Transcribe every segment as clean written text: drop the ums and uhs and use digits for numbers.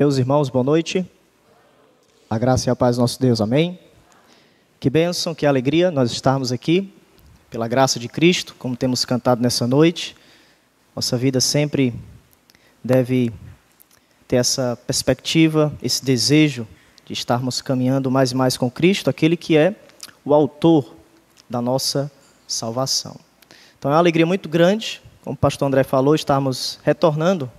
Meus irmãos, boa noite. A graça e a paz do nosso Deus, amém. Que bênção, que alegria nós estarmos aqui, pela graça de Cristo, como temos cantado nessa noite. Nossa vida sempre deve ter essa perspectiva, esse desejo de estarmos caminhando mais e mais com Cristo, aquele que é o autor da nossa salvação. Então é uma alegria muito grande, como o pastor André falou, estarmos retornando.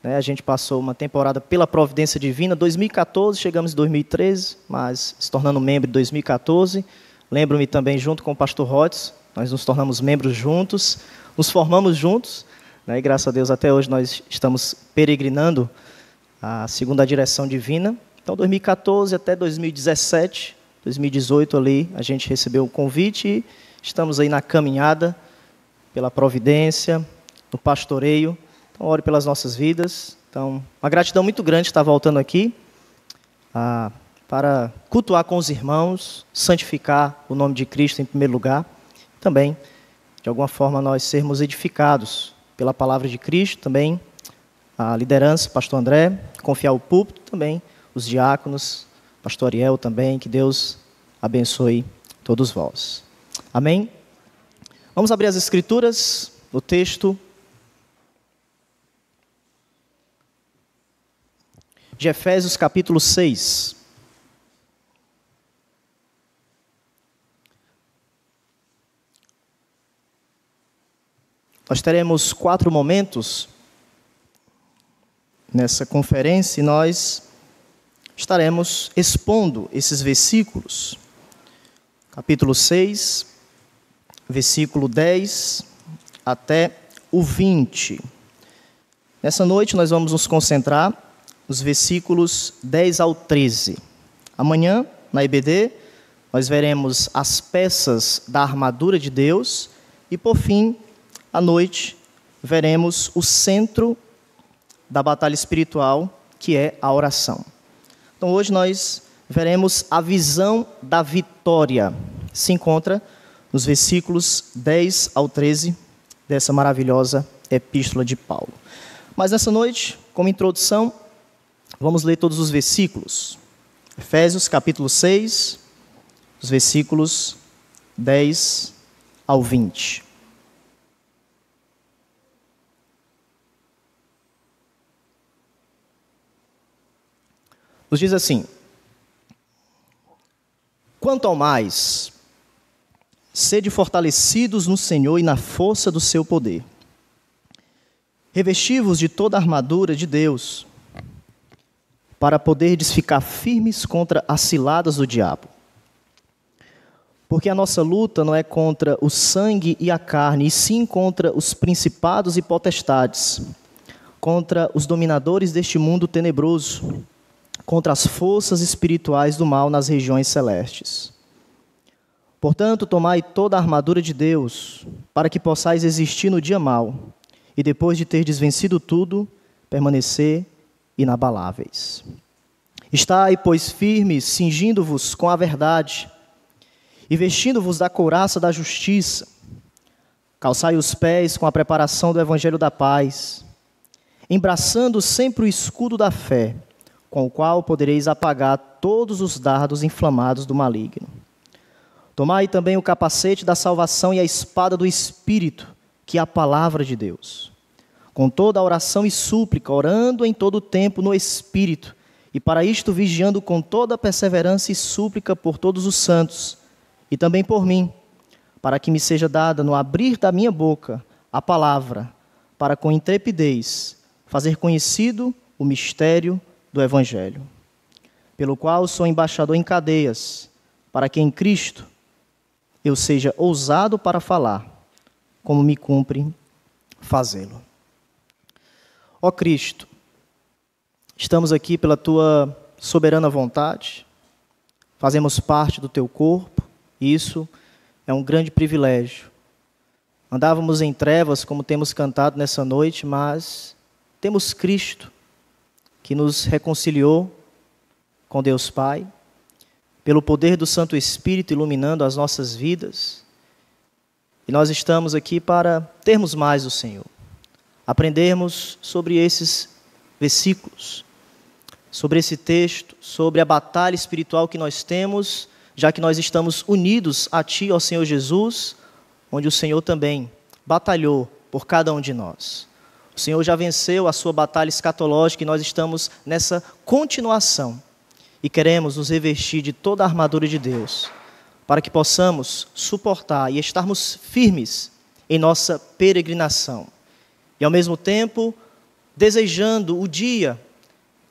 A gente passou uma temporada pela providência divina, 2014, chegamos em 2013, mas se tornando membro em 2014. Lembro-me também, junto com o pastor Rhodes, nós nos tornamos membros juntos, nos formamos juntos, e graças a Deus até hoje nós estamos peregrinando segundo a direção divina. Então 2014 até 2017, 2018 ali, a gente recebeu o convite e estamos aí na caminhada pela providência, no pastoreio. Então, ore pelas nossas vidas. Então, uma gratidão muito grande estar voltando aqui para cultuar com os irmãos, santificar o nome de Cristo em primeiro lugar. Também, de alguma forma, nós sermos edificados pela palavra de Cristo. Também, a liderança, pastor André, confiar o púlpito também, os diáconos, pastor Ariel também. Que Deus abençoe todos vós. Amém? Vamos abrir as Escrituras, o texto de Efésios capítulo 6. Nós teremos 4 momentos nessa conferência e nós estaremos expondo esses versículos. Capítulo 6, versículo 10 até o 20. Nessa noite nós vamos nos concentrar os versículos 10 ao 13. Amanhã, na EBD, nós veremos as peças da armadura de Deus e, por fim, à noite, veremos o centro da batalha espiritual, que é a oração. Então, hoje nós veremos a visão da vitória. Se encontra nos versículos 10 ao 13 dessa maravilhosa epístola de Paulo. Mas nessa noite, como introdução, vamos ler todos os versículos. Efésios capítulo 6, os versículos 10 ao 20. Nos diz assim: quanto ao mais, sede fortalecidos no Senhor e na força do seu poder. Revesti-vos de toda a armadura de Deus, para poderdes ficar firmes contra as ciladas do diabo. Porque a nossa luta não é contra o sangue e a carne, e sim contra os principados e potestades, contra os dominadores deste mundo tenebroso, contra as forças espirituais do mal nas regiões celestes. Portanto, tomai toda a armadura de Deus, para que possais existir no dia mau, e depois de terdes vencido tudo, permanecer inabaláveis. Estai, pois, firmes, cingindo-vos com a verdade, e vestindo-vos da couraça da justiça. Calçai os pés com a preparação do evangelho da paz, embraçando sempre o escudo da fé, com o qual podereis apagar todos os dardos inflamados do maligno. Tomai também o capacete da salvação e a espada do Espírito, que é a palavra de Deus, com toda a oração e súplica, orando em todo o tempo no Espírito, e para isto vigiando com toda a perseverança e súplica por todos os santos, e também por mim, para que me seja dada no abrir da minha boca a palavra, para com intrepidez fazer conhecido o mistério do Evangelho, pelo qual sou embaixador em cadeias, para que em Cristo eu seja ousado para falar, como me cumpre fazê-lo. Ó Cristo, estamos aqui pela Tua soberana vontade, fazemos parte do Teu corpo, e isso é um grande privilégio. Andávamos em trevas, como temos cantado nessa noite, mas temos Cristo, que nos reconciliou com Deus Pai, pelo poder do Santo Espírito iluminando as nossas vidas. E nós estamos aqui para termos mais do Senhor, aprendermos sobre esses versículos, sobre esse texto, sobre a batalha espiritual que nós temos, já que nós estamos unidos a Ti, ó Senhor Jesus, onde o Senhor também batalhou por cada um de nós. O Senhor já venceu a sua batalha escatológica e nós estamos nessa continuação. E queremos nos revestir de toda a armadura de Deus, para que possamos suportar e estarmos firmes em nossa peregrinação. E ao mesmo tempo, desejando o dia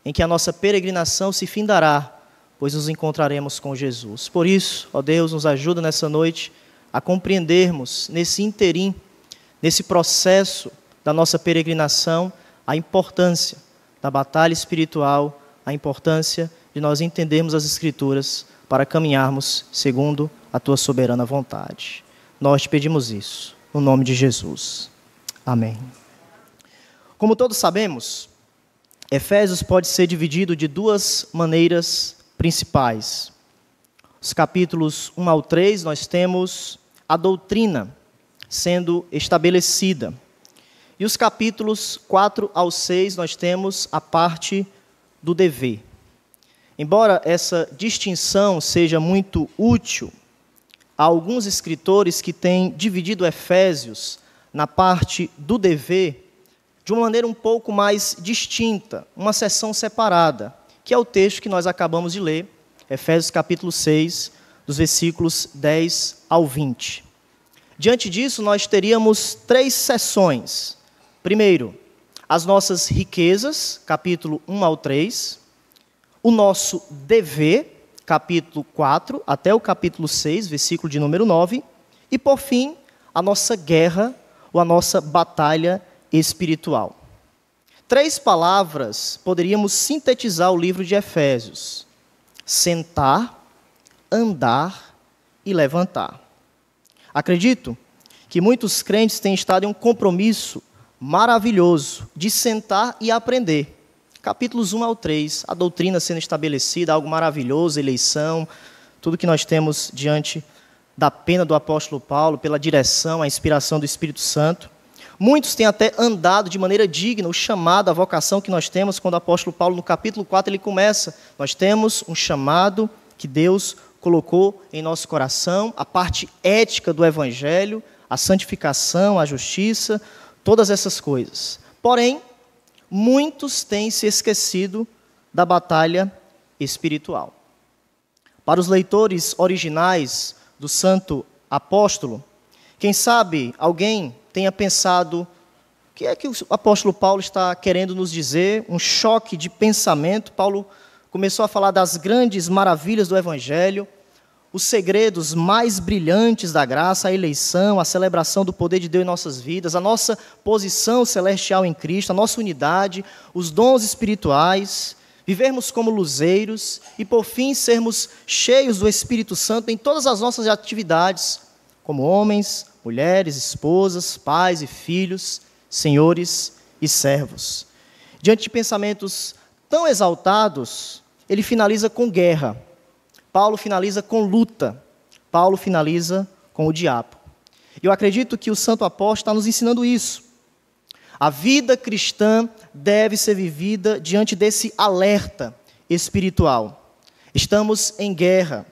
em que a nossa peregrinação se findará, pois nos encontraremos com Jesus. Por isso, ó Deus, nos ajuda nessa noite a compreendermos nesse interim, nesse processo da nossa peregrinação, a importância da batalha espiritual, a importância de nós entendermos as Escrituras para caminharmos segundo a Tua soberana vontade. Nós te pedimos isso, no nome de Jesus. Amém. Como todos sabemos, Efésios pode ser dividido de duas maneiras principais. Os capítulos 1 ao 3, nós temos a doutrina sendo estabelecida. E os capítulos 4 ao 6, nós temos a parte do dever. Embora essa distinção seja muito útil, há alguns escritores que têm dividido Efésios na parte do dever de uma maneira um pouco mais distinta, uma seção separada, que é o texto que nós acabamos de ler, Efésios capítulo 6, dos versículos 10 ao 20. Diante disso, nós teríamos 3 seções. Primeiro, as nossas riquezas, capítulo 1 ao 3, o nosso dever, capítulo 4 até o capítulo 6, versículo de número 9, e por fim, a nossa guerra ou a nossa batalha espiritual. 3 palavras poderíamos sintetizar o livro de Efésios: sentar, andar e levantar. Acredito que muitos crentes têm estado em um compromisso maravilhoso de sentar e aprender. Capítulos 1 ao 3, a doutrina sendo estabelecida, algo maravilhoso, eleição, tudo que nós temos diante da pena do apóstolo Paulo, pela direção, a inspiração do Espírito Santo. Muitos têm até andado de maneira digna, o chamado, a vocação que nós temos, quando o apóstolo Paulo, no capítulo 4, ele começa. Nós temos um chamado que Deus colocou em nosso coração, a parte ética do Evangelho, a santificação, a justiça, todas essas coisas. Porém, muitos têm se esquecido da batalha espiritual. Para os leitores originais do Santo Apóstolo, quem sabe alguém tenha pensado: o que é que o apóstolo Paulo está querendo nos dizer? Um choque de pensamento. Paulo começou a falar das grandes maravilhas do Evangelho, os segredos mais brilhantes da graça, a eleição, a celebração do poder de Deus em nossas vidas, a nossa posição celestial em Cristo, a nossa unidade, os dons espirituais, vivermos como luzeiros e, por fim, sermos cheios do Espírito Santo em todas as nossas atividades, como homens, mulheres, esposas, pais e filhos, senhores e servos. Diante de pensamentos tão exaltados, ele finaliza com guerra. Paulo finaliza com luta. Paulo finaliza com o diabo. Eu acredito que o Santo Apóstolo está nos ensinando isso. A vida cristã deve ser vivida diante desse alerta espiritual. Estamos em guerra.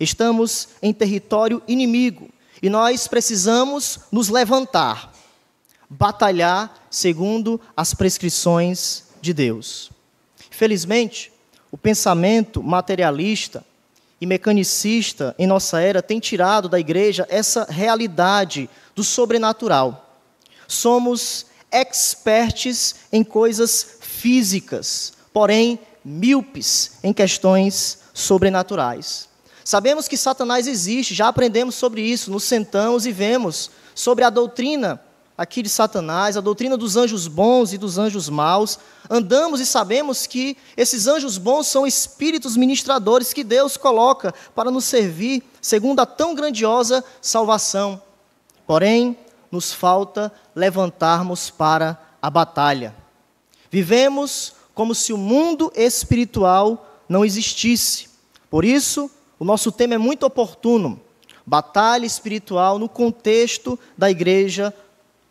Estamos em território inimigo. E nós precisamos nos levantar, batalhar segundo as prescrições de Deus. Felizmente, o pensamento materialista e mecanicista em nossa era tem tirado da igreja essa realidade do sobrenatural. Somos experts em coisas físicas, porém míopes em questões sobrenaturais. Sabemos que Satanás existe, já aprendemos sobre isso, nos sentamos e vemos sobre a doutrina aqui de Satanás, a doutrina dos anjos bons e dos anjos maus. Andamos e sabemos que esses anjos bons são espíritos ministradores que Deus coloca para nos servir segundo a tão grandiosa salvação. Porém, nos falta levantarmos para a batalha. Vivemos como se o mundo espiritual não existisse. Por isso, o nosso tema é muito oportuno. Batalha espiritual no contexto da igreja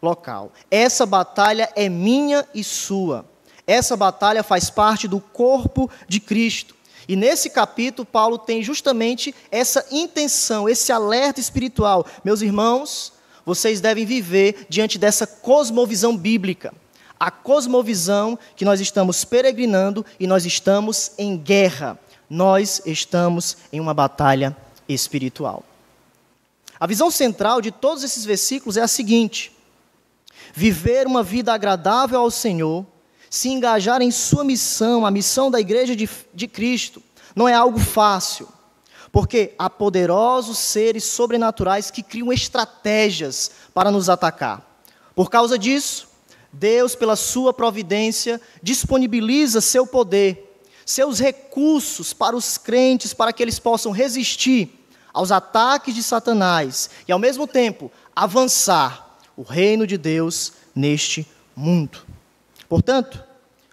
local. Essa batalha é minha e sua. Essa batalha faz parte do corpo de Cristo. E nesse capítulo, Paulo tem justamente essa intenção, esse alerta espiritual. Meus irmãos, vocês devem viver diante dessa cosmovisão bíblica. A cosmovisão que nós estamos peregrinando e nós estamos em guerra. Nós estamos em uma batalha espiritual. A visão central de todos esses versículos é a seguinte: viver uma vida agradável ao Senhor, se engajar em sua missão, a missão da igreja de Cristo, não é algo fácil, porque há poderosos seres sobrenaturais que criam estratégias para nos atacar. Por causa disso, Deus, pela sua providência, disponibiliza seu poder, seus recursos para os crentes, para que eles possam resistir aos ataques de Satanás e, ao mesmo tempo, avançar o reino de Deus neste mundo. Portanto,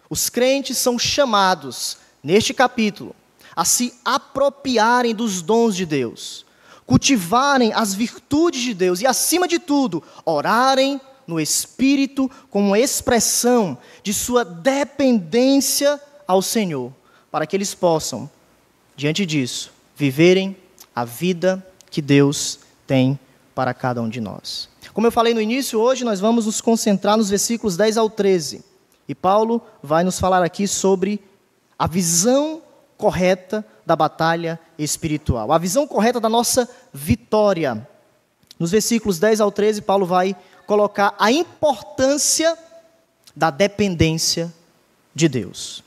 os crentes são chamados, neste capítulo, a se apropriarem dos dons de Deus, cultivarem as virtudes de Deus e, acima de tudo, orarem no Espírito como expressão de sua dependência ao Senhor, para que eles possam, diante disso, viverem a vida que Deus tem para cada um de nós. Como eu falei no início, hoje nós vamos nos concentrar nos versículos 10 ao 13. E Paulo vai nos falar aqui sobre a visão correta da batalha espiritual, a visão correta da nossa vitória. Nos versículos 10 ao 13, Paulo vai colocar a importância da dependência de Deus.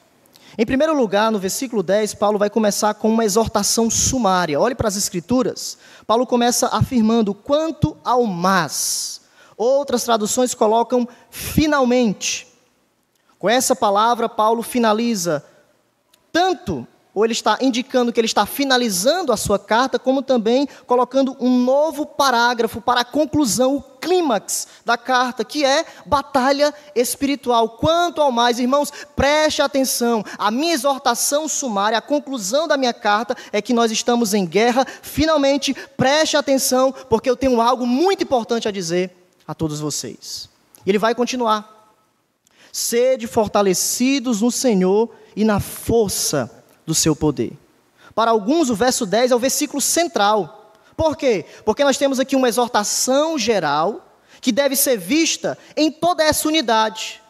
Em primeiro lugar, no versículo 10, Paulo vai começar com uma exortação sumária. Olhe para as Escrituras. Paulo começa afirmando: quanto ao mas. Outras traduções colocam finalmente. Com essa palavra, Paulo finaliza tanto, ou ele está indicando que ele está finalizando a sua carta, como também colocando um novo parágrafo para a conclusão, o clímax da carta, que é batalha espiritual. Quanto ao mais, irmãos, preste atenção, a minha exortação sumária, a conclusão da minha carta é que nós estamos em guerra. Finalmente, preste atenção, porque eu tenho algo muito importante a dizer a todos vocês. E ele vai continuar: sede fortalecidos no Senhor e na força do seu poder. Para alguns, o verso 10 é o versículo central. Por quê? Porque nós temos aqui uma exortação geral que deve ser vista em toda essa unidade.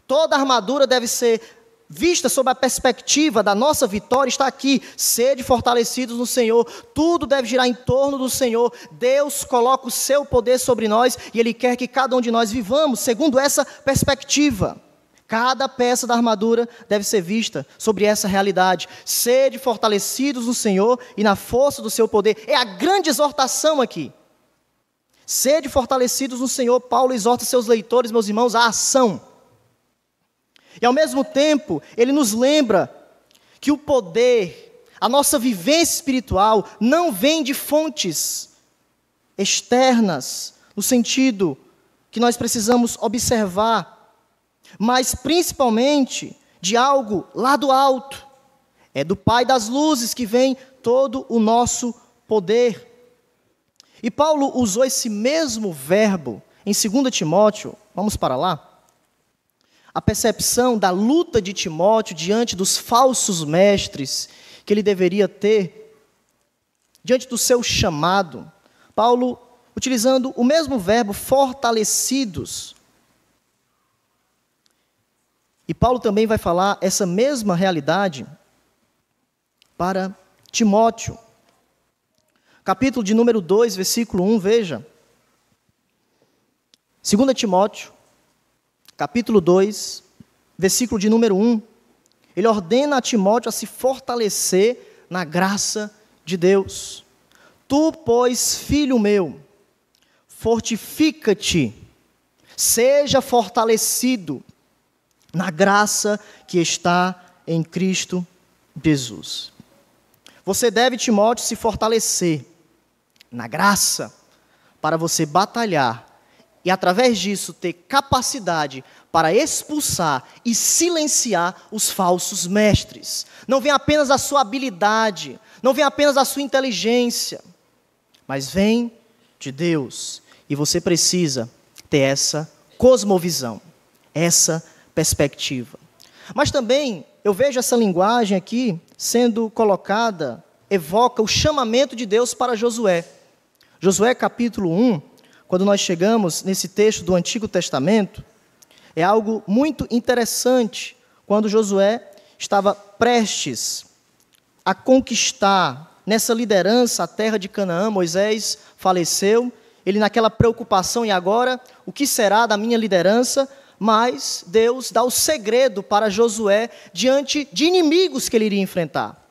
Toda a armadura deve ser vista sob a perspectiva da nossa vitória. Está aqui: sede fortalecidos no Senhor. Tudo deve girar em torno do Senhor. Deus coloca o seu poder sobre nós e Ele quer que cada um de nós vivamos segundo essa perspectiva. Cada peça da armadura deve ser vista sobre essa realidade. Sede fortalecidos no Senhor e na força do seu poder. É a grande exortação aqui. Sede fortalecidos no Senhor. Paulo exorta seus leitores, meus irmãos, à ação. E ao mesmo tempo, ele nos lembra que o poder, a nossa vivência espiritual, não vem de fontes externas, no sentido que nós precisamos observar, mas principalmente de algo lá do alto. É do Pai das luzes que vem todo o nosso poder. E Paulo usou esse mesmo verbo em 2 Timóteo, vamos para lá. A percepção da luta de Timóteo diante dos falsos mestres que ele deveria ter, diante do seu chamado. Paulo, utilizando o mesmo verbo, fortalecidos. E Paulo também vai falar essa mesma realidade para Timóteo. Capítulo de número 2, versículo 1, veja. 2 Timóteo, capítulo 2, versículo de número 1. Ele ordena a Timóteo a se fortalecer na graça de Deus. Tu, pois, filho meu, fortifica-te, seja fortalecido na graça que está em Cristo Jesus. Você deve, Timóteo, se fortalecer na graça para você batalhar e, através disso, ter capacidade para expulsar e silenciar os falsos mestres. Não vem apenas da sua habilidade, não vem apenas da sua inteligência, mas vem de Deus. E você precisa ter essa cosmovisão, essa perspectiva. Mas também eu vejo essa linguagem aqui sendo colocada, evoca o chamamento de Deus para Josué. Josué capítulo 1, quando nós chegamos nesse texto do Antigo Testamento, é algo muito interessante. Quando Josué estava prestes a conquistar nessa liderança a terra de Canaã, Moisés faleceu, ele naquela preocupação, e agora, o que será da minha liderança? Mas Deus dá o segredo para Josué diante de inimigos que ele iria enfrentar.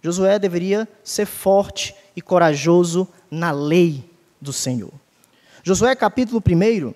Josué deveria ser forte e corajoso na lei do Senhor. Josué capítulo 1,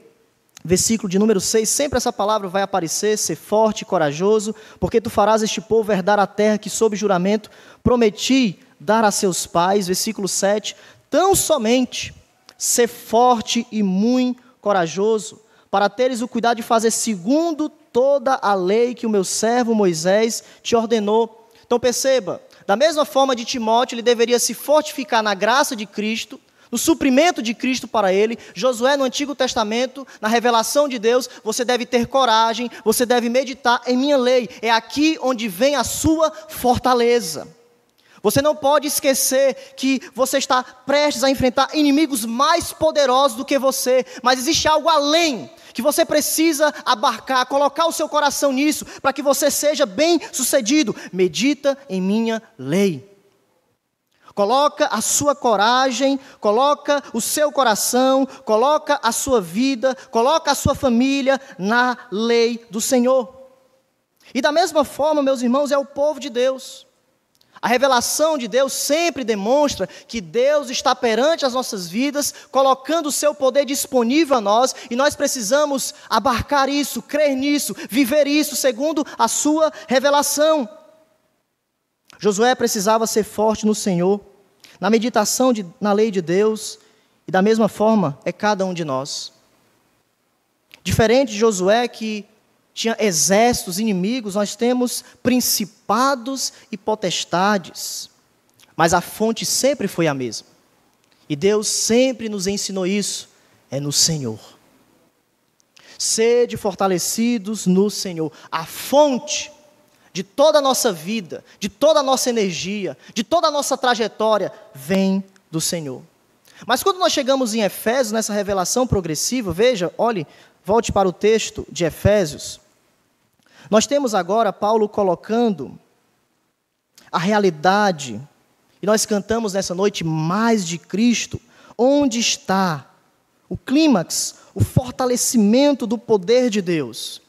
versículo de número 6, sempre essa palavra vai aparecer, ser forte e corajoso, porque tu farás este povo herdar a terra que sob juramento prometi dar a seus pais. Versículo 7, tão somente ser forte e muito corajoso, para teres o cuidado de fazer segundo toda a lei que o meu servo Moisés te ordenou. Então perceba, da mesma forma de Timóteo, ele deveria se fortificar na graça de Cristo, no suprimento de Cristo para ele. Josué no Antigo Testamento, na revelação de Deus, você deve ter coragem, você deve meditar em minha lei. É aqui onde vem a sua fortaleza. Você não pode esquecer que você está prestes a enfrentar inimigos mais poderosos do que você, mas existe algo além que você precisa abarcar, colocar o seu coração nisso, para que você seja bem sucedido. Medita em minha lei. Coloca a sua coragem, coloca o seu coração, coloca a sua vida, coloca a sua família na lei do Senhor. E da mesma forma, meus irmãos, é o povo de Deus. A revelação de Deus sempre demonstra que Deus está perante as nossas vidas, colocando o seu poder disponível a nós, e nós precisamos abarcar isso, crer nisso, viver isso segundo a sua revelação. Josué precisava ser forte no Senhor, na meditação na lei de Deus, e da mesma forma é cada um de nós. Diferente de Josué, que tinha exércitos inimigos, nós temos principados e potestades, mas a fonte sempre foi a mesma, e Deus sempre nos ensinou isso, é no Senhor. Sede fortalecidos no Senhor. A fonte de toda a nossa vida, de toda a nossa energia, de toda a nossa trajetória, vem do Senhor. Mas quando nós chegamos em Efésios, nessa revelação progressiva, veja, olhe, volte para o texto de Efésios. Nós temos agora Paulo colocando a realidade, e nós cantamos nessa noite, mais de Cristo. Onde está o clímax, o fortalecimento do poder de Deus?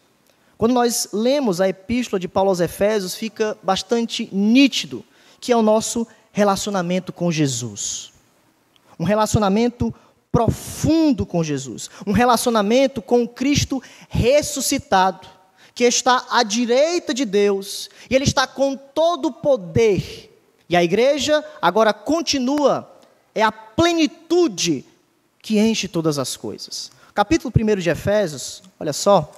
Quando nós lemos a epístola de Paulo aos Efésios, fica bastante nítido que é o nosso relacionamento com Jesus. Um relacionamento profundo com Jesus. Um relacionamento com Cristo ressuscitado, que está à direita de Deus, e Ele está com todo o poder. E a igreja agora continua, é a plenitude que enche todas as coisas. Capítulo 1 de Efésios, olha só.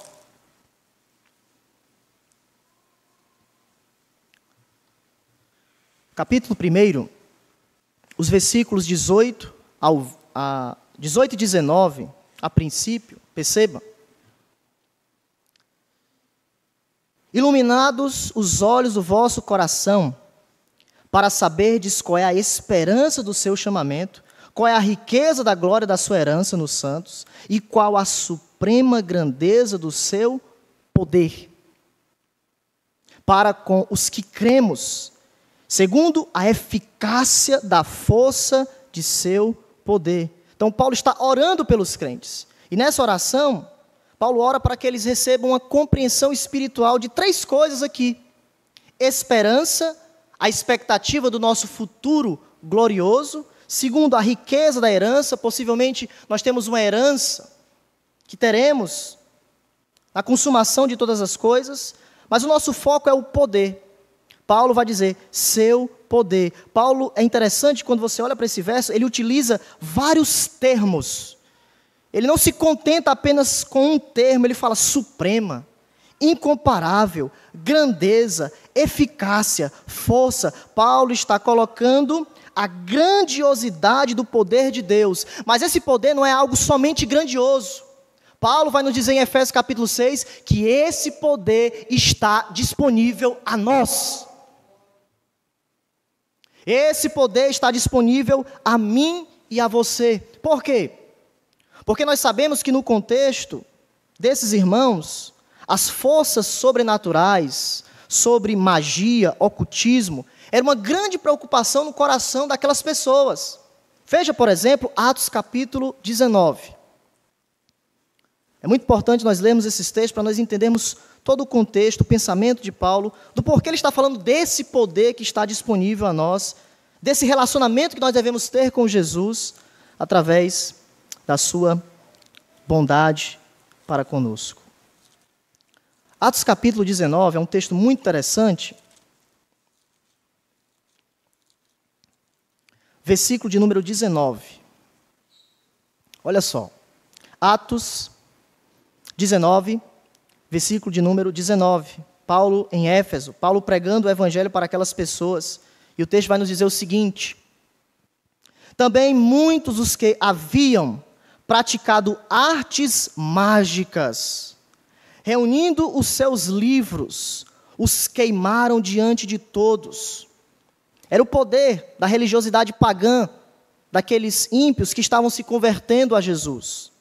Capítulo 1, os versículos 18 e 19, a princípio, perceba. Iluminados os olhos do vosso coração, para saberdes qual é a esperança do seu chamamento, qual é a riqueza da glória da sua herança nos santos, e qual a suprema grandeza do seu poder, para com os que cremos, segundo a eficácia da força de seu poder. Então Paulo está orando pelos crentes, e nessa oração, Paulo ora para que eles recebam uma compreensão espiritual de 3 coisas aqui: esperança, a expectativa do nosso futuro glorioso; segundo, a riqueza da herança. Possivelmente nós temos uma herança que teremos na consumação de todas as coisas, mas o nosso foco é o poder. Paulo vai dizer, seu poder. Paulo, é interessante, quando você olha para esse verso, ele utiliza vários termos. Ele não se contenta apenas com um termo, ele fala suprema, incomparável, grandeza, eficácia, força. Paulo está colocando a grandiosidade do poder de Deus, mas esse poder não é algo somente grandioso. Paulo vai nos dizer em Efésios capítulo 6 que esse poder está disponível a nós. Esse poder está disponível a mim e a você. Por quê? Porque nós sabemos que no contexto desses irmãos, as forças sobrenaturais, sobre magia, ocultismo, era uma grande preocupação no coração daquelas pessoas. Veja, por exemplo, Atos capítulo 19. É muito importante nós lermos esses textos para nós entendermos todo o contexto, o pensamento de Paulo, do porquê ele está falando desse poder que está disponível a nós, desse relacionamento que nós devemos ter com Jesus, através da sua bondade para conosco. Atos capítulo 19 é um texto muito interessante. Versículo de número 19. Olha só. Atos 19, versículo de número 19. Paulo em Éfeso, Paulo pregando o evangelho para aquelas pessoas. E o texto vai nos dizer o seguinte: também muitos os que haviam praticado artes mágicas, reunindo os seus livros, os queimaram diante de todos. Era o poder da religiosidade pagã, daqueles ímpios que estavam se convertendo a Jesus.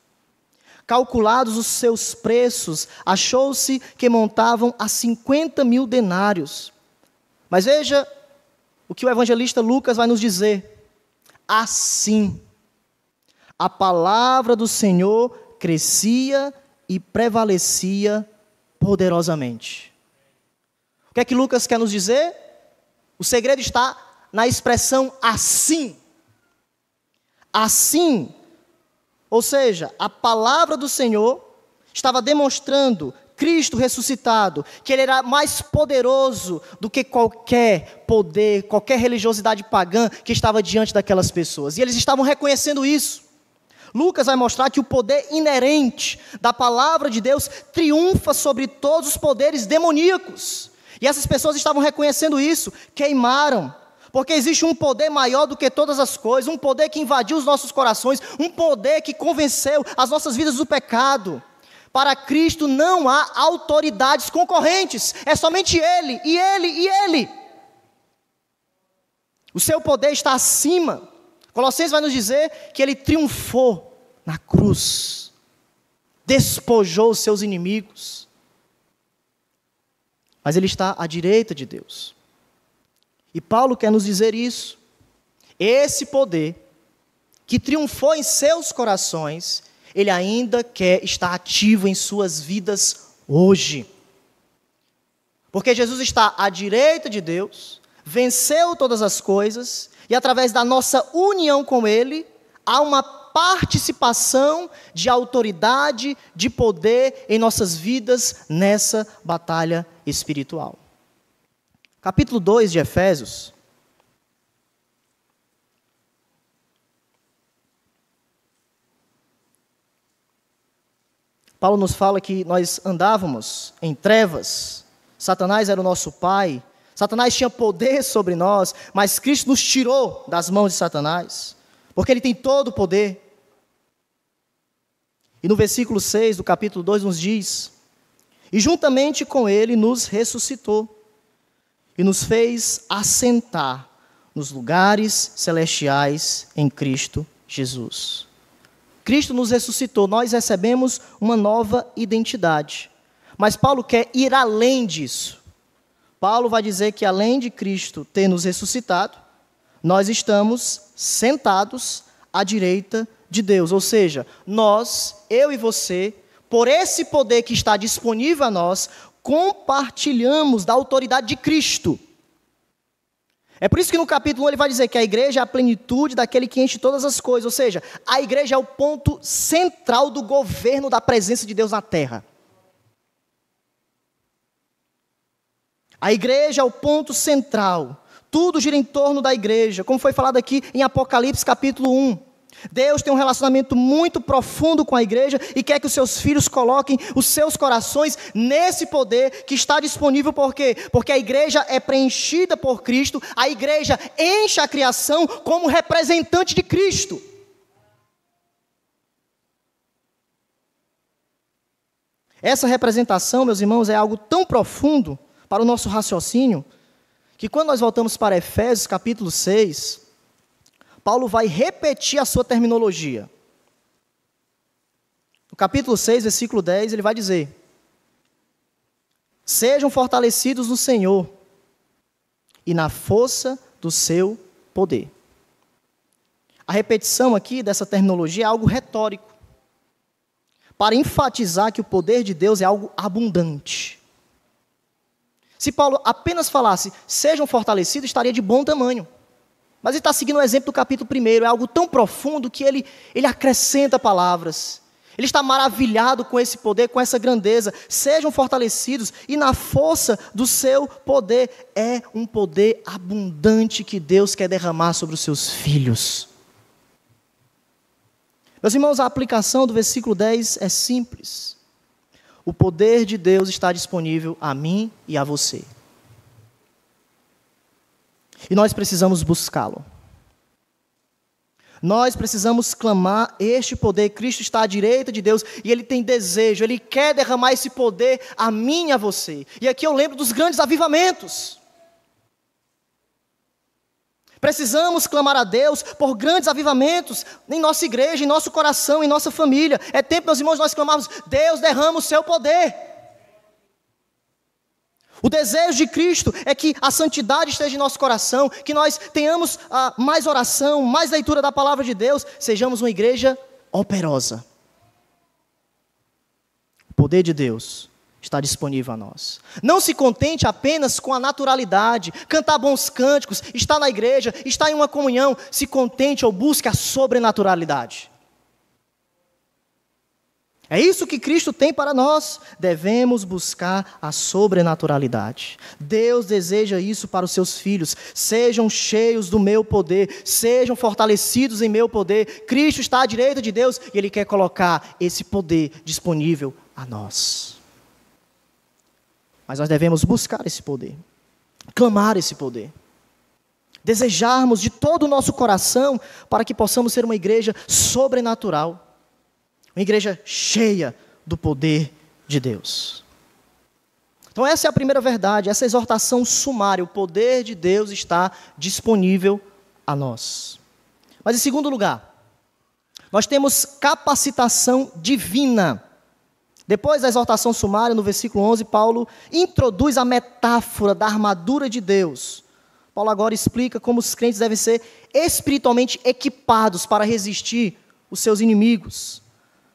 Calculados os seus preços, achou-se que montavam a 50.000 denários. Mas veja o que o evangelista Lucas vai nos dizer. Assim, a palavra do Senhor crescia e prevalecia poderosamente. O que é que Lucas quer nos dizer? O segredo está na expressão assim. Assim, ou seja, a palavra do Senhor estava demonstrando Cristo ressuscitado, que ele era mais poderoso do que qualquer poder, qualquer religiosidade pagã que estava diante daquelas pessoas. E eles estavam reconhecendo isso. Lucas vai mostrar que o poder inerente da palavra de Deus triunfa sobre todos os poderes demoníacos. E essas pessoas estavam reconhecendo isso, queimaram. Porque existe um poder maior do que todas as coisas, um poder que invadiu os nossos corações, um poder que convenceu as nossas vidas do pecado. Para Cristo não há autoridades concorrentes, é somente Ele, e Ele, e Ele. O seu poder está acima. Colossenses vai nos dizer que Ele triunfou na cruz, despojou os seus inimigos. Mas Ele está à direita de Deus. E Paulo quer nos dizer isso. Esse poder que triunfou em seus corações, ele ainda quer estar ativo em suas vidas hoje. Porque Jesus está à direita de Deus, venceu todas as coisas, e através da nossa união com Ele, há uma participação de autoridade, de poder em nossas vidas nessa batalha espiritual. Capítulo 2 de Efésios. Paulo nos fala que nós andávamos em trevas, Satanás era o nosso pai, Satanás tinha poder sobre nós, mas Cristo nos tirou das mãos de Satanás, porque ele tem todo o poder. E no versículo 6 do capítulo 2 nos diz: e juntamente com ele nos ressuscitou, e nos fez assentar nos lugares celestiais em Cristo Jesus. Cristo nos ressuscitou, nós recebemos uma nova identidade. Mas Paulo quer ir além disso. Paulo vai dizer que além de Cristo ter nos ressuscitado, nós estamos sentados à direita de Deus. Ou seja, nós, eu e você, por esse poder que está disponível a nós, compartilhamos da autoridade de Cristo. É por isso que no capítulo 1 ele vai dizer que a igreja é a plenitude daquele que enche todas as coisas. Ou seja, a igreja é o ponto central do governo da presença de Deus na terra. A igreja é o ponto central. Tudo gira em torno da igreja, como foi falado aqui em Apocalipse capítulo 1. Deus tem um relacionamento muito profundo com a igreja e quer que os seus filhos coloquem os seus corações nesse poder que está disponível. Por quê? Porque a igreja é preenchida por Cristo, a igreja enche a criação como representante de Cristo. Essa representação, meus irmãos, é algo tão profundo para o nosso raciocínio, que quando nós voltamos para Efésios capítulo 6, Paulo vai repetir a sua terminologia. No capítulo 6, versículo 10, ele vai dizer: sejam fortalecidos no Senhor e na força do seu poder. A repetição aqui dessa terminologia é algo retórico, para enfatizar que o poder de Deus é algo abundante. Se Paulo apenas falasse, sejam fortalecidos, estaria de bom tamanho. Mas ele está seguindo o exemplo do capítulo 1, é algo tão profundo que ele acrescenta palavras. Ele está maravilhado com esse poder, com essa grandeza. Sejam fortalecidos e na força do seu poder. É um poder abundante que Deus quer derramar sobre os seus filhos. Meus irmãos, a aplicação do versículo 10 é simples. O poder de Deus está disponível a mim e a você. E nós precisamos buscá-lo. Nós precisamos clamar este poder. Cristo está à direita de Deus e Ele tem desejo, Ele quer derramar esse poder a mim e a você. E aqui eu lembro dos grandes avivamentos. Precisamos clamar a Deus por grandes avivamentos em nossa igreja, em nosso coração, em nossa família. É tempo, meus irmãos, nós clamarmos, Deus derrama o seu poder. O desejo de Cristo é que a santidade esteja em nosso coração, que nós tenhamos mais oração, mais leitura da palavra de Deus, sejamos uma igreja operosa. O poder de Deus está disponível a nós. Não se contente apenas com a naturalidade, cantar bons cânticos, estar na igreja, estar em uma comunhão. Se contente ou busque a sobrenaturalidade. É isso que Cristo tem para nós. Devemos buscar a sobrenaturalidade. Deus deseja isso para os seus filhos. Sejam cheios do meu poder, sejam fortalecidos em meu poder. Cristo está à direita de Deus e Ele quer colocar esse poder disponível a nós. Mas nós devemos buscar esse poder, clamar esse poder, desejarmos de todo o nosso coração para que possamos ser uma igreja sobrenatural, uma igreja cheia do poder de Deus. Então essa é a primeira verdade, essa exortação sumária, o poder de Deus está disponível a nós. Mas em segundo lugar, nós temos capacitação divina. Depois da exortação sumária, no versículo 11, Paulo introduz a metáfora da armadura de Deus. Paulo agora explica como os crentes devem ser espiritualmente equipados para resistir os seus inimigos.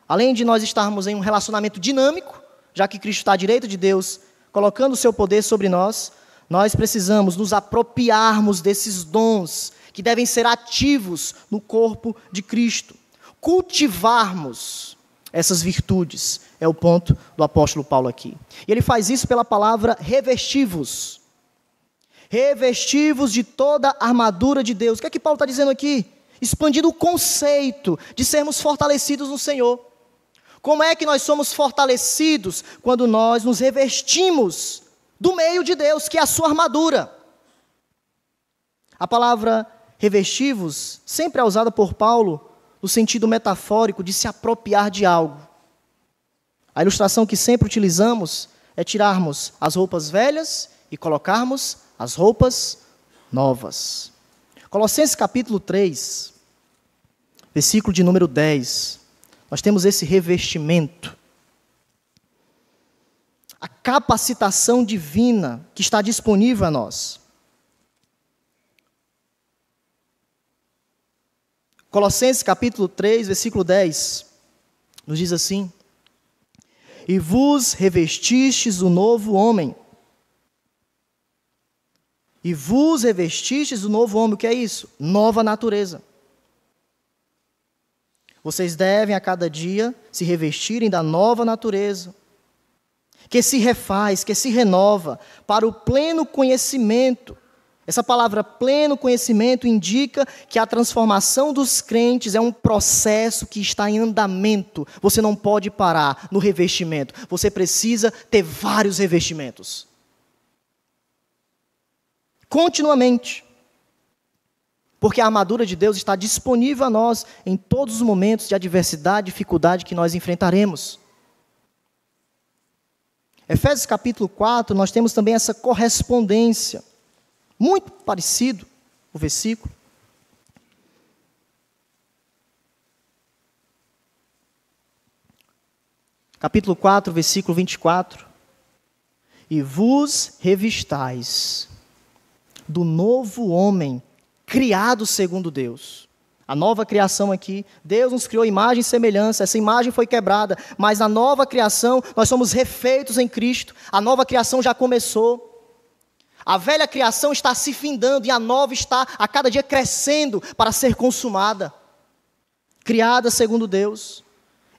Além de nós estarmos em um relacionamento dinâmico, já que Cristo está à direita de Deus, colocando o seu poder sobre nós, nós precisamos nos apropriarmos desses dons que devem ser ativos no corpo de Cristo. Cultivarmos essas virtudes, é o ponto do apóstolo Paulo aqui. E ele faz isso pela palavra revestivos. Revestivos de toda a armadura de Deus. O que é que Paulo está dizendo aqui? Expandindo o conceito de sermos fortalecidos no Senhor. Como é que nós somos fortalecidos? Quando nós nos revestimos do meio de Deus, que é a sua armadura. A palavra revestivos sempre é usada por Paulo no sentido metafórico de se apropriar de algo. A ilustração que sempre utilizamos é tirarmos as roupas velhas e colocarmos as roupas novas. Colossenses capítulo 3, versículo de número 10, nós temos esse revestimento. A capacitação divina que está disponível a nós. Colossenses capítulo 3, versículo 10, nos diz assim: e vos revestistes do novo homem. E vos revestistes do novo homem. O que é isso? Nova natureza. Vocês devem a cada dia se revestirem da nova natureza, que se refaz, que se renova para o pleno conhecimento. Essa palavra pleno conhecimento indica que a transformação dos crentes é um processo que está em andamento. Você não pode parar no revestimento. Você precisa ter vários revestimentos. Continuamente. Porque a armadura de Deus está disponível a nós em todos os momentos de adversidade, dificuldade que nós enfrentaremos. Efésios capítulo 4, nós temos também essa correspondência. Muito parecido o versículo. Capítulo 4, versículo 24. E vos revistais do novo homem, criado segundo Deus. A nova criação aqui, Deus nos criou imagem e semelhança, essa imagem foi quebrada, mas na nova criação nós somos refeitos em Cristo, a nova criação já começou. A velha criação está se findando e a nova está a cada dia crescendo para ser consumada. Criada segundo Deus,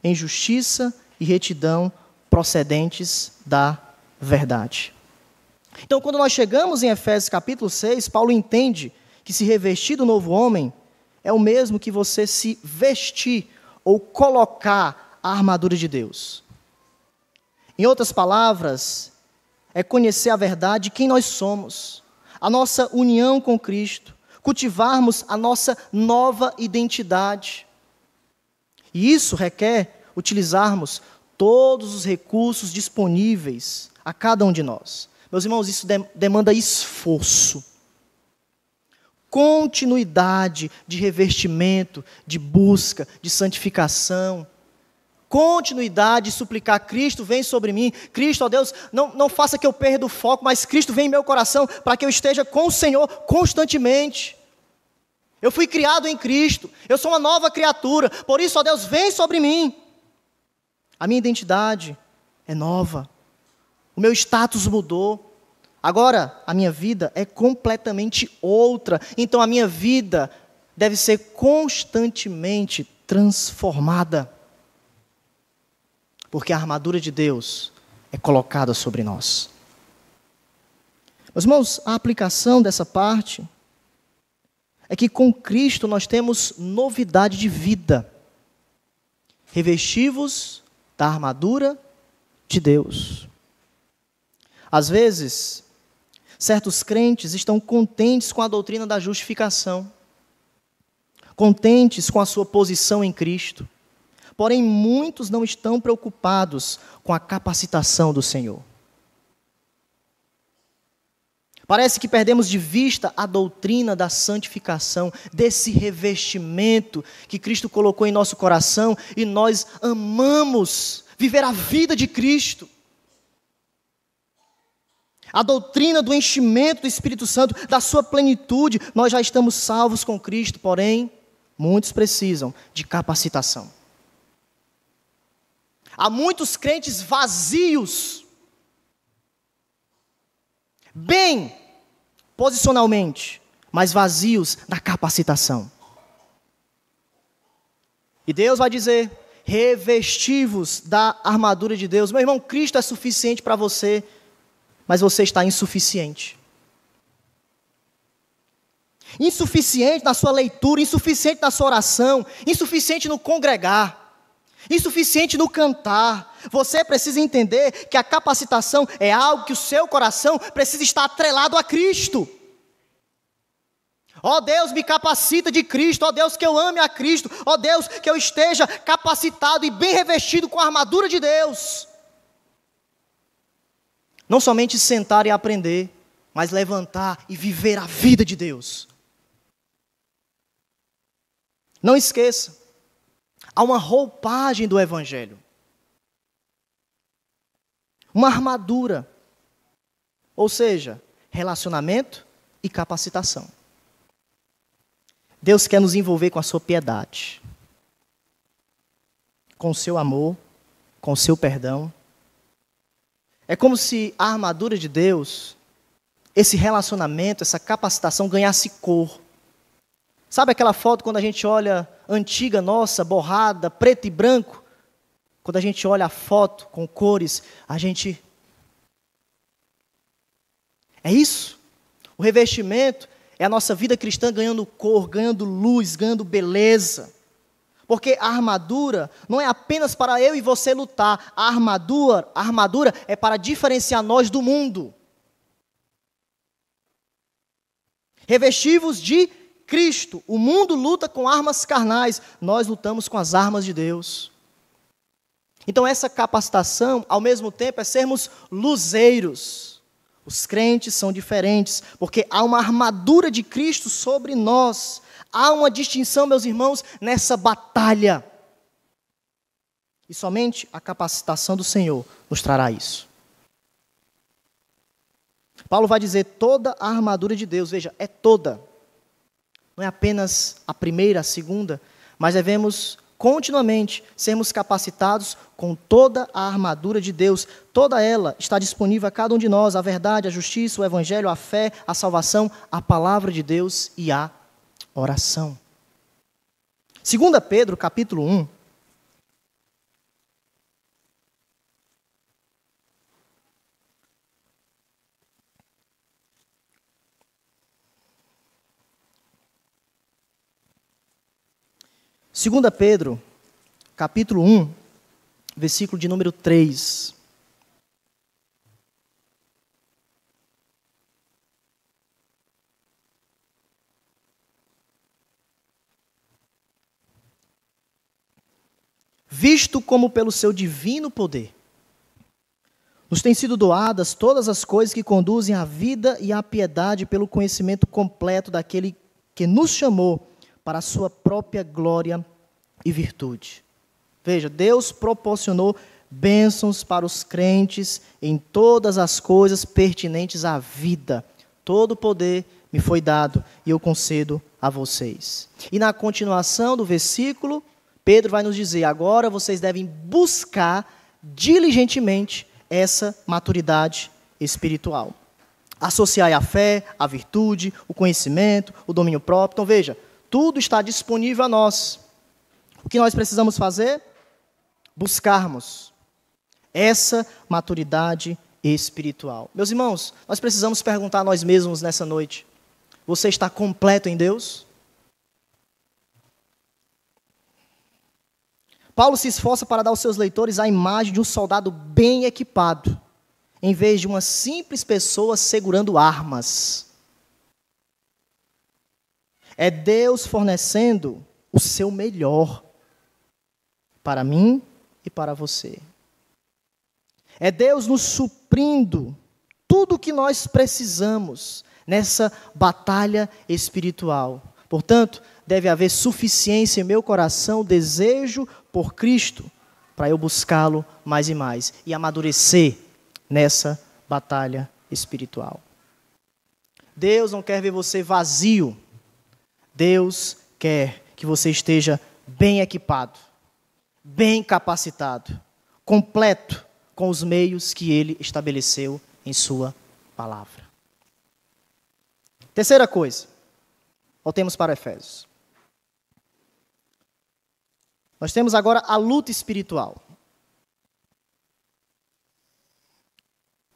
em justiça e retidão procedentes da verdade. Então, quando nós chegamos em Efésios capítulo 6, Paulo entende que se revestir do novo homem é o mesmo que você se vestir ou colocar a armadura de Deus. Em outras palavras, é conhecer a verdade de quem nós somos, a nossa união com Cristo, cultivarmos a nossa nova identidade. E isso requer utilizarmos todos os recursos disponíveis a cada um de nós. Meus irmãos, isso demanda esforço, continuidade de revestimento, de busca, de santificação, continuidade de suplicar: Cristo, vem sobre mim. Cristo, ó Deus, não faça que eu perda o foco, mas Cristo vem em meu coração para que eu esteja com o Senhor constantemente. Eu fui criado em Cristo, eu sou uma nova criatura, por isso, ó Deus, vem sobre mim. A minha identidade é nova, o meu status mudou, agora a minha vida é completamente outra, então a minha vida deve ser constantemente transformada, porque a armadura de Deus é colocada sobre nós. Meus irmãos, a aplicação dessa parte é que com Cristo nós temos novidade de vida. Revesti-vos da armadura de Deus. Às vezes, certos crentes estão contentes com a doutrina da justificação, contentes com a sua posição em Cristo, porém muitos não estão preocupados com a capacitação do Senhor. Parece que perdemos de vista a doutrina da santificação, desse revestimento que Cristo colocou em nosso coração, e nós amamos viver a vida de Cristo. A doutrina do enchimento do Espírito Santo, da sua plenitude, nós já estamos salvos com Cristo, porém, muitos precisam de capacitação. Há muitos crentes vazios, bem posicionalmente, mas vazios da capacitação. E Deus vai dizer: revesti-vos da armadura de Deus. Meu irmão, Cristo é suficiente para você, mas você está insuficiente. Insuficiente na sua leitura, insuficiente na sua oração, insuficiente no congregar, insuficiente no cantar. Você precisa entender que a capacitação é algo que o seu coração precisa estar atrelado a Cristo. Ó Deus, me capacita de Cristo. Ó Deus, que eu ame a Cristo. Ó Deus, que eu esteja capacitado e bem revestido com a armadura de Deus. Não somente sentar e aprender, mas levantar e viver a vida de Deus. Não esqueça, há uma roupagem do Evangelho. Uma armadura, ou seja, relacionamento e capacitação. Deus quer nos envolver com a sua piedade, com o seu amor, com o seu perdão. É como se a armadura de Deus, esse relacionamento, essa capacitação ganhasse cor. Sabe aquela foto quando a gente olha antiga nossa, borrada, preto e branco? Quando a gente olha a foto com cores, a gente... É isso. O revestimento é a nossa vida cristã ganhando cor, ganhando luz, ganhando beleza. Porque a armadura não é apenas para eu e você lutar. A armadura é para diferenciar nós do mundo. Revesti-vos de Cristo. O mundo luta com armas carnais. Nós lutamos com as armas de Deus. Então essa capacitação, ao mesmo tempo, é sermos luzeiros. Os crentes são diferentes, porque há uma armadura de Cristo sobre nós. Há uma distinção, meus irmãos, nessa batalha. E somente a capacitação do Senhor nos trará isso. Paulo vai dizer toda a armadura de Deus, veja, é toda. Não é apenas a primeira, a segunda, mas devemos continuamente sermos capacitados com toda a armadura de Deus. Toda ela está disponível a cada um de nós, a verdade, a justiça, o evangelho, a fé, a salvação, a palavra de Deus e a oração. 2 Pedro, capítulo 1. Segunda Pedro, capítulo 1, versículo de número 3. Visto como pelo seu divino poder nos têm sido doadas todas as coisas que conduzem à vida e à piedade pelo conhecimento completo daquele que nos chamou para a sua própria glória e virtude. Veja, Deus proporcionou bênçãos para os crentes em todas as coisas pertinentes à vida. Todo o poder me foi dado e eu concedo a vocês. E na continuação do versículo, Pedro vai nos dizer, agora vocês devem buscar diligentemente essa maturidade espiritual. Associar a fé, a virtude, o conhecimento, o domínio próprio. Então veja, tudo está disponível a nós. O que nós precisamos fazer? Buscarmos essa maturidade espiritual. Meus irmãos, nós precisamos perguntar a nós mesmos nessa noite: você está completo em Deus? Paulo se esforça para dar aos seus leitores a imagem de um soldado bem equipado, em vez de uma simples pessoa segurando armas. É Deus fornecendo o seu melhor para mim e para você. É Deus nos suprindo tudo o que nós precisamos nessa batalha espiritual. Portanto, deve haver suficiência em meu coração, desejo por Cristo, para eu buscá-lo mais e mais e amadurecer nessa batalha espiritual. Deus não quer ver você vazio. Deus quer que você esteja bem equipado, bem capacitado, completo com os meios que Ele estabeleceu em sua palavra. Terceira coisa, voltemos para Efésios. Nós temos agora a luta espiritual.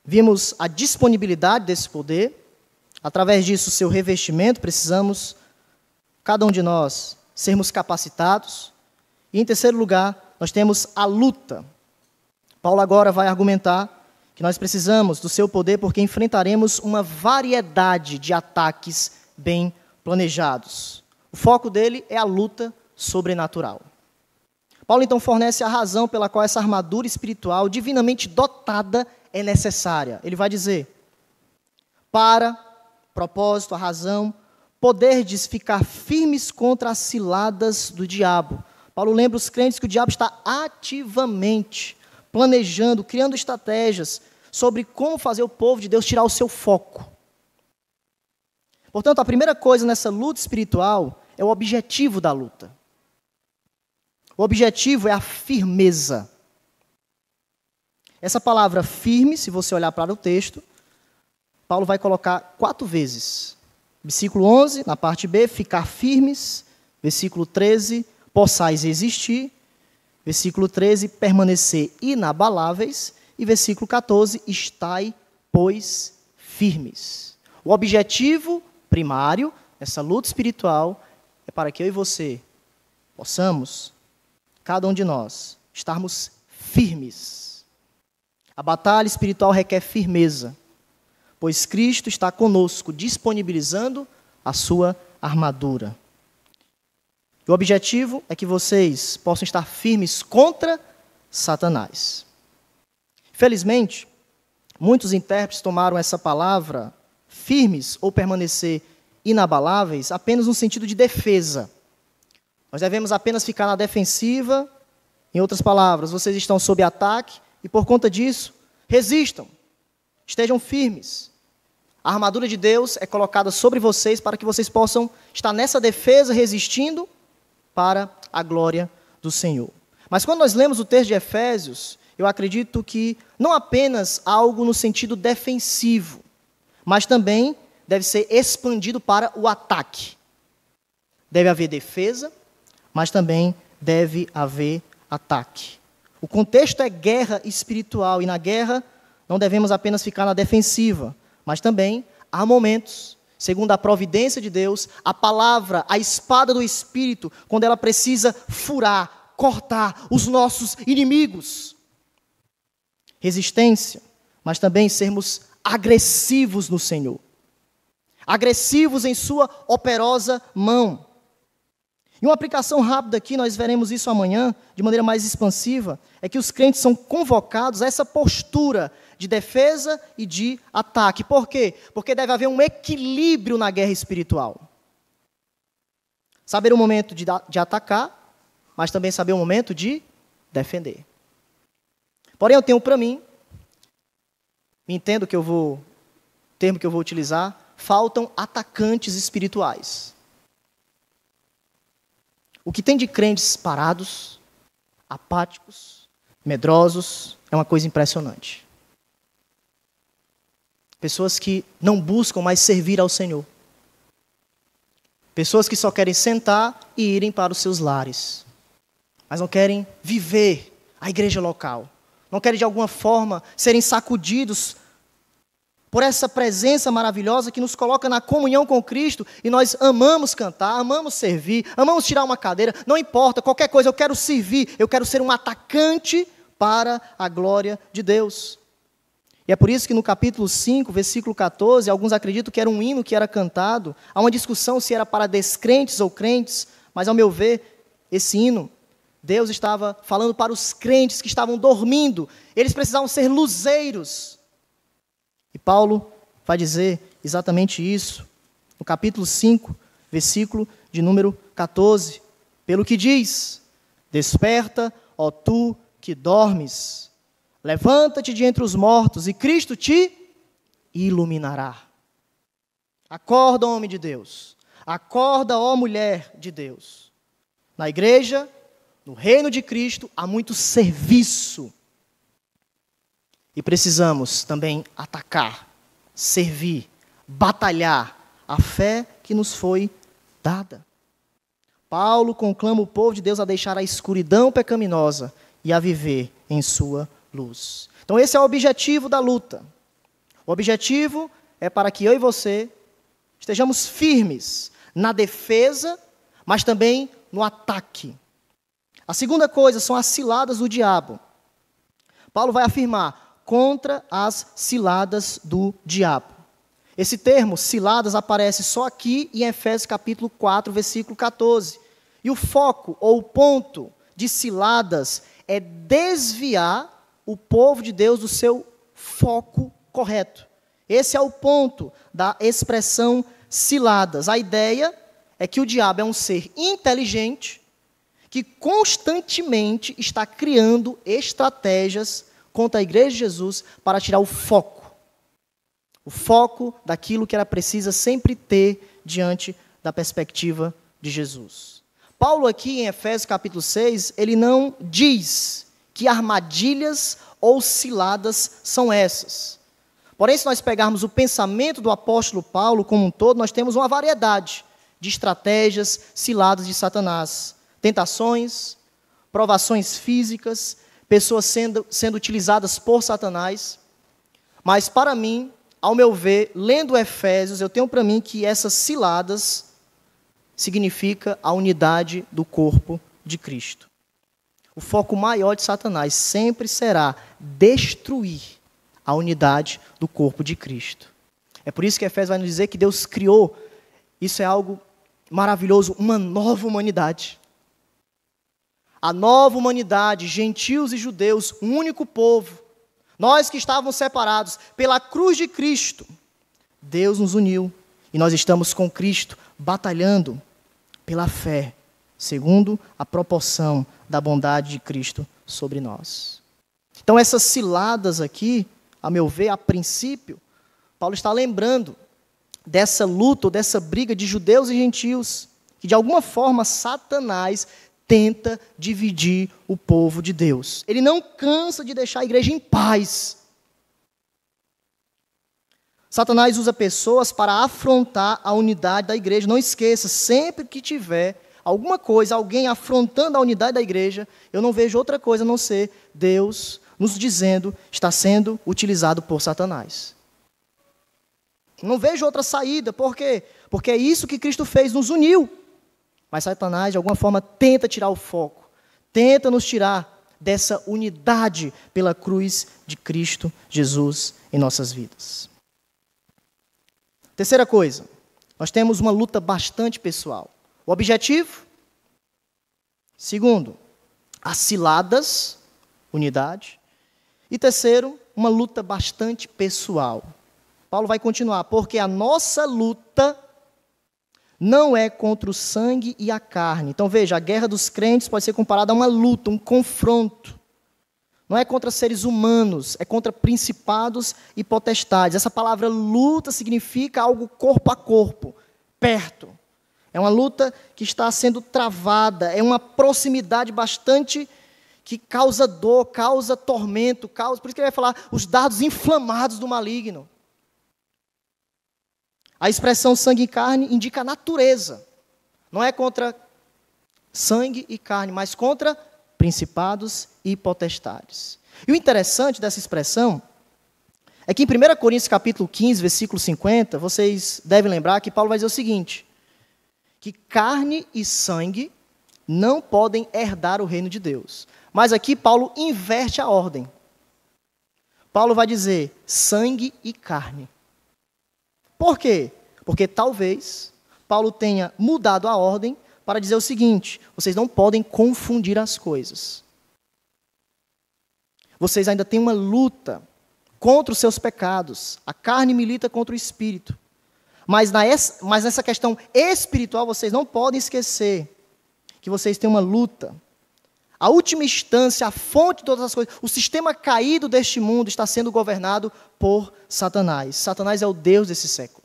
Vimos a disponibilidade desse poder, através disso, o seu revestimento, precisamos, cada um de nós, sermos capacitados. E, em terceiro lugar, nós temos a luta. Paulo agora vai argumentar que nós precisamos do seu poder porque enfrentaremos uma variedade de ataques bem planejados. O foco dele é a luta sobrenatural. Paulo, então, fornece a razão pela qual essa armadura espiritual, divinamente dotada, é necessária. Ele vai dizer, para, propósito, a razão, poderdes ficar firmes contra as ciladas do diabo. Paulo lembra os crentes que o diabo está ativamente planejando, criando estratégias sobre como fazer o povo de Deus tirar o seu foco. Portanto, a primeira coisa nessa luta espiritual é o objetivo da luta. O objetivo é a firmeza. Essa palavra firme, se você olhar para o texto, Paulo vai colocar 4 vezes. Versículo 11, na parte B, ficar firmes. Versículo 13, possais existir. Versículo 13, permanecer inabaláveis. E versículo 14, estai, pois, firmes. O objetivo primário dessa luta espiritual é para que eu e você possamos, cada um de nós, estarmos firmes. A batalha espiritual requer firmeza, pois Cristo está conosco, disponibilizando a sua armadura. O objetivo é que vocês possam estar firmes contra Satanás. Felizmente, muitos intérpretes tomaram essa palavra firmes ou permanecer inabaláveis apenas no sentido de defesa. Nós devemos apenas ficar na defensiva. Em outras palavras, vocês estão sob ataque e, por conta disso, resistam. Estejam firmes. A armadura de Deus é colocada sobre vocês para que vocês possam estar nessa defesa, resistindo para a glória do Senhor. Mas quando nós lemos o texto de Efésios, eu acredito que não apenas algo no sentido defensivo, mas também deve ser expandido para o ataque. Deve haver defesa, mas também deve haver ataque. O contexto é guerra espiritual, e na guerra não devemos apenas ficar na defensiva, mas também há momentos, segundo a providência de Deus, a palavra, a espada do Espírito, quando ela precisa furar, cortar os nossos inimigos. Resistência, mas também sermos agressivos no Senhor. Agressivos em sua operosa mão. E uma aplicação rápida aqui, nós veremos isso amanhã, de maneira mais expansiva, é que os crentes são convocados a essa postura de defesa e de ataque. Por quê? Porque deve haver um equilíbrio na guerra espiritual. Saber o momento de atacar, mas também saber o momento de defender. Porém, eu tenho para mim, entendo que o termo que eu vou utilizar, faltam atacantes espirituais. O que tem de crentes parados, apáticos, medrosos, é uma coisa impressionante. Pessoas que não buscam mais servir ao Senhor. Pessoas que só querem sentar e irem para os seus lares. Mas não querem viver a igreja local. Não querem, de alguma forma, serem sacudidos por essa presença maravilhosa que nos coloca na comunhão com Cristo, e nós amamos cantar, amamos servir, amamos tirar uma cadeira, não importa, qualquer coisa, eu quero servir, eu quero ser um atacante para a glória de Deus. E é por isso que no capítulo 5, versículo 14, alguns acreditam que era um hino que era cantado, há uma discussão se era para descrentes ou crentes, mas ao meu ver, esse hino, Deus estava falando para os crentes que estavam dormindo, eles precisavam ser luzeiros. E Paulo vai dizer exatamente isso, no capítulo 5, versículo de número 14, pelo que diz: desperta, ó tu que dormes, levanta-te de entre os mortos, e Cristo te iluminará. Acorda, homem de Deus, acorda, ó mulher de Deus. Na igreja, no reino de Cristo, há muito serviço. E precisamos também atacar, servir, batalhar a fé que nos foi dada. Paulo conclama o povo de Deus a deixar a escuridão pecaminosa e a viver em sua luz. Então esse é o objetivo da luta. O objetivo é para que eu e você estejamos firmes na defesa, mas também no ataque. A segunda coisa são as ciladas do diabo. Paulo vai afirmar: contra as ciladas do diabo. Esse termo, ciladas, aparece só aqui em Efésios capítulo 4, versículo 14. E o foco, ou o ponto de ciladas, é desviar o povo de Deus do seu foco correto. Esse é o ponto da expressão ciladas. A ideia é que o diabo é um ser inteligente que constantemente está criando estratégias contra a igreja de Jesus para tirar o foco daquilo que ela precisa sempre ter diante da perspectiva de Jesus. Paulo aqui em Efésios capítulo 6, ele não diz que armadilhas ou ciladas são essas. Porém, se nós pegarmos o pensamento do apóstolo Paulo como um todo, nós temos uma variedade de estratégias, ciladas de Satanás, tentações, provações físicas, pessoas sendo utilizadas por Satanás. Mas para mim, ao meu ver, lendo Efésios, eu tenho para mim que essas ciladas significa a unidade do corpo de Cristo. O foco maior de Satanás sempre será destruir a unidade do corpo de Cristo. É por isso que Efésios vai nos dizer que Deus criou, isso é algo maravilhoso, uma nova humanidade. A nova humanidade, gentios e judeus, um único povo. Nós que estávamos separados pela cruz de Cristo, Deus nos uniu e nós estamos com Cristo batalhando pela fé, segundo a proporção da bondade de Cristo sobre nós. Então essas ciladas aqui, a meu ver, a princípio, Paulo está lembrando dessa luta, dessa briga de judeus e gentios, que de alguma forma Satanás tenta dividir o povo de Deus. Ele não cansa de deixar a igreja em paz. Satanás usa pessoas para afrontar a unidade da igreja. Não esqueça, sempre que tiver alguma coisa, alguém afrontando a unidade da igreja, eu não vejo outra coisa a não ser Deus nos dizendo está sendo utilizado por Satanás. Não vejo outra saída. Por quê? Porque é isso que Cristo fez, nos uniu. Mas Satanás, de alguma forma, tenta tirar o foco, tenta nos tirar dessa unidade pela cruz de Cristo Jesus em nossas vidas. Terceira coisa, nós temos uma luta bastante pessoal. O objetivo? Segundo, as ciladas, unidade. E terceiro, uma luta bastante pessoal. Paulo vai continuar, porque a nossa luta não é contra o sangue e a carne. Então veja, a guerra dos crentes pode ser comparada a uma luta, um confronto. Não é contra seres humanos, é contra principados e potestades. Essa palavra luta significa algo corpo a corpo, perto. É uma luta que está sendo travada, é uma proximidade bastante que causa dor, causa tormento, por isso que ele vai falar os dardos inflamados do maligno. A expressão sangue e carne indica a natureza. Não é contra sangue e carne, mas contra principados e potestades. E o interessante dessa expressão é que em 1 Coríntios capítulo 15, versículo 50, vocês devem lembrar que Paulo vai dizer o seguinte, que carne e sangue não podem herdar o reino de Deus. Mas aqui Paulo inverte a ordem. Paulo vai dizer sangue e carne. Por quê? Porque talvez Paulo tenha mudado a ordem para dizer o seguinte, vocês não podem confundir as coisas. Vocês ainda têm uma luta contra os seus pecados. A carne milita contra o espírito. Mas nessa questão espiritual, vocês não podem esquecer que vocês têm uma luta. A última instância, a fonte de todas as coisas, o sistema caído deste mundo está sendo governado por Satanás. Satanás é o Deus desse século.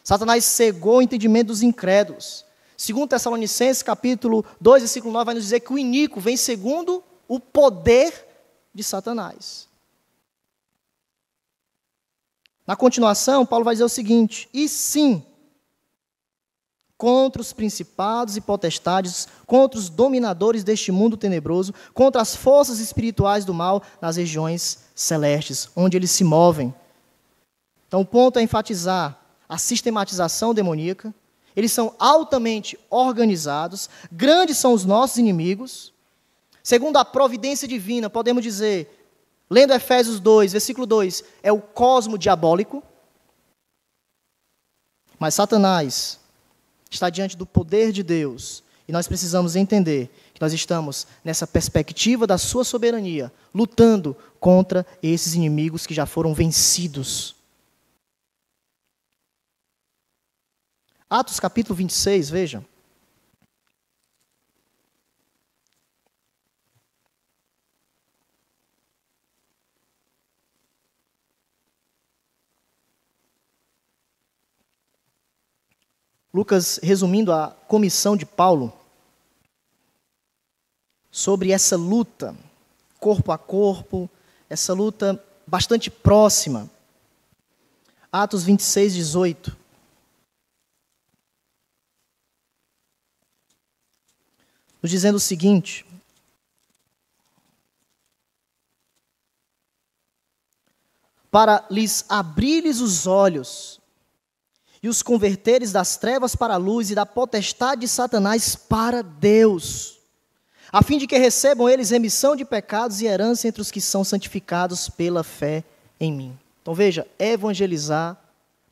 Satanás cegou o entendimento dos incrédulos. Segundo Tessalonicenses, capítulo 2, versículo 9, vai nos dizer que o iníquo vem segundo o poder de Satanás. Na continuação, Paulo vai dizer o seguinte, e sim, contra os principados e potestades, contra os dominadores deste mundo tenebroso, contra as forças espirituais do mal nas regiões celestes, onde eles se movem. Então, o ponto é enfatizar a sistematização demoníaca. Eles são altamente organizados, grandes são os nossos inimigos. Segundo a providência divina, podemos dizer, lendo Efésios 2, versículo 2, é o cosmo diabólico. Mas Satanás está diante do poder de Deus. E nós precisamos entender que nós estamos nessa perspectiva da sua soberania, lutando contra esses inimigos que já foram vencidos. Atos capítulo 26, veja. Lucas, resumindo a comissão de Paulo sobre essa luta, corpo a corpo, essa luta bastante próxima. Atos 26, 18. Nos dizendo o seguinte, para lhes abrir-lhes os olhos e os converteres das trevas para a luz e da potestade de Satanás para Deus, a fim de que recebam eles remissão de pecados e herança entre os que são santificados pela fé em mim. Então veja, evangelizar,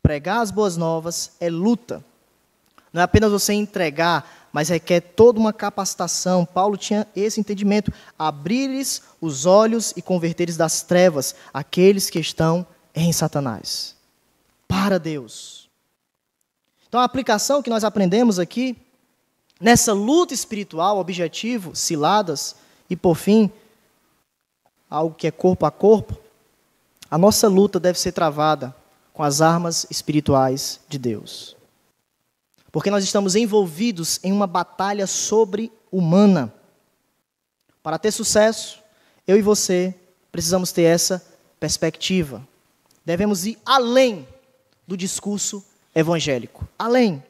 pregar as boas novas é luta. Não é apenas você entregar mas requer toda uma capacitação. Paulo tinha esse entendimento: abrir-lhes os olhos e converter-lhes das trevas aqueles que estão em Satanás, para Deus. Então a aplicação que nós aprendemos aqui, nessa luta espiritual, objetivo, ciladas, e por fim, algo que é corpo a corpo, a nossa luta deve ser travada com as armas espirituais de Deus. Porque nós estamos envolvidos em uma batalha sobre-humana. Para ter sucesso, eu e você precisamos ter essa perspectiva. Devemos ir além do discurso evangélico. Além.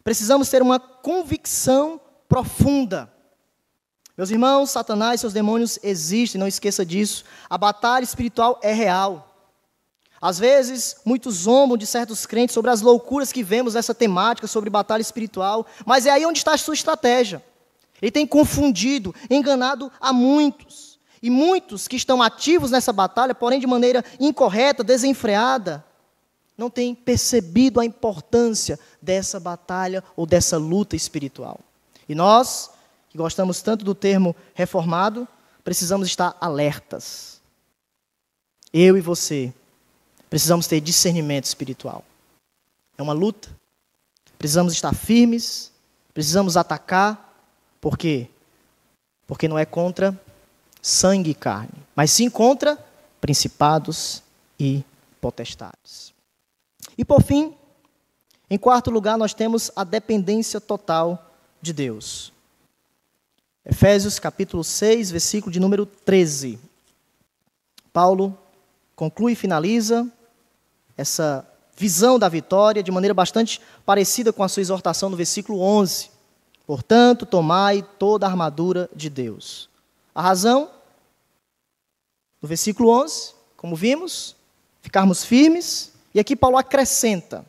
Precisamos ter uma convicção profunda. Meus irmãos, Satanás e seus demônios existem, não esqueça disso. A batalha espiritual é real. Às vezes, muitos zombam de certos crentes sobre as loucuras que vemos nessa temática sobre batalha espiritual, mas é aí onde está a sua estratégia. Ele tem confundido, enganado a muitos. E muitos que estão ativos nessa batalha, porém de maneira incorreta, desenfreada, não têm percebido a importância dessa batalha ou dessa luta espiritual. E nós, que gostamos tanto do termo reformado, precisamos estar alertas. Eu e você precisamos ter discernimento espiritual. É uma luta. Precisamos estar firmes, precisamos atacar. Por quê? Porque não é contra sangue e carne, mas sim contra principados e potestades. E por fim, em quarto lugar, nós temos a dependência total de Deus. Efésios capítulo 6, versículo de número 13. Paulo conclui e finaliza essa visão da vitória de maneira bastante parecida com a sua exortação no versículo 11. Portanto, tomai toda a armadura de Deus. A razão, no versículo 11, como vimos, ficarmos firmes. E aqui Paulo acrescenta: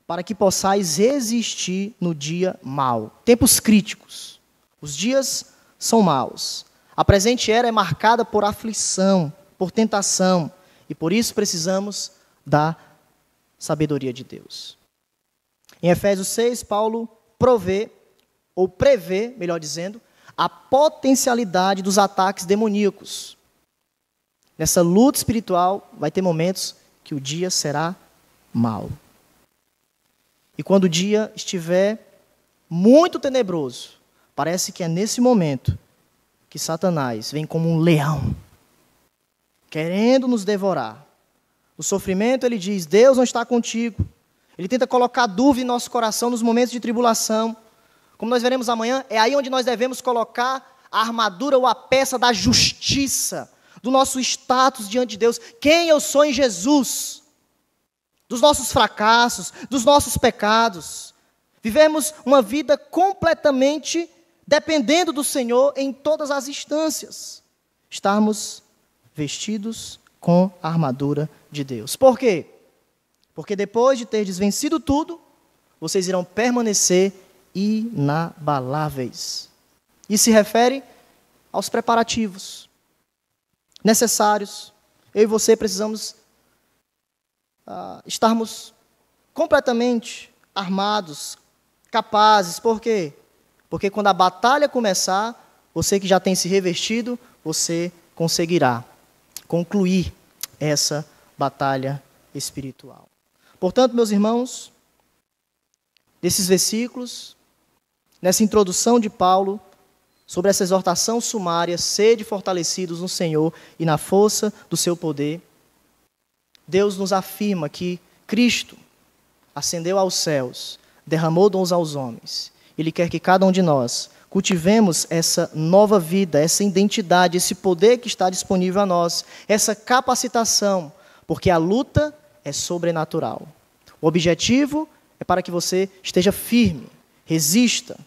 para que possais resistir no dia mau. Tempos críticos. Os dias são maus. A presente era é marcada por aflição, por tentação. E por isso precisamos da sabedoria de Deus. Em Efésios 6, Paulo prevê, melhor dizendo, a potencialidade dos ataques demoníacos. Nessa luta espiritual, vai ter momentos que o dia será mau. E quando o dia estiver muito tenebroso, parece que é nesse momento que Satanás vem como um leão, querendo nos devorar. No sofrimento ele diz: Deus não está contigo. Ele tenta colocar dúvida em nosso coração nos momentos de tribulação. Como nós veremos amanhã, é aí onde nós devemos colocar a armadura ou a peça da justiça, do nosso status diante de Deus. Quem eu sou em Jesus. Dos nossos fracassos, dos nossos pecados. Vivemos uma vida completamente dependendo do Senhor em todas as instâncias. Estarmos vestidos com a armadura de Deus. Por quê? Porque depois de ter vencido tudo, vocês irão permanecer inabaláveis. Isso se refere aos preparativos necessários. Eu e você precisamos estarmos completamente armados, capazes. Por quê? Porque quando a batalha começar, você que já tem se revestido, você conseguirá concluir essa batalha espiritual. Portanto, meus irmãos, nesses versículos, nessa introdução de Paulo, sobre essa exortação sumária, sede fortalecidos no Senhor e na força do seu poder, Deus nos afirma que Cristo ascendeu aos céus, derramou dons aos homens. Ele quer que cada um de nós cultivemos essa nova vida, essa identidade, esse poder que está disponível a nós, essa capacitação, porque a luta é sobrenatural. O objetivo é para que você esteja firme, resista,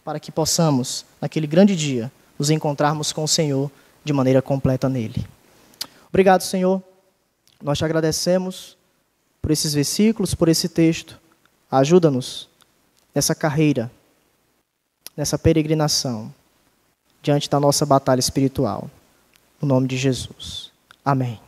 para que possamos, naquele grande dia, nos encontrarmos com o Senhor de maneira completa nele. Obrigado, Senhor. Nós te agradecemos por esses versículos, por esse texto. Ajuda-nos nessa carreira, nessa peregrinação, diante da nossa batalha espiritual. No nome de Jesus. Amém.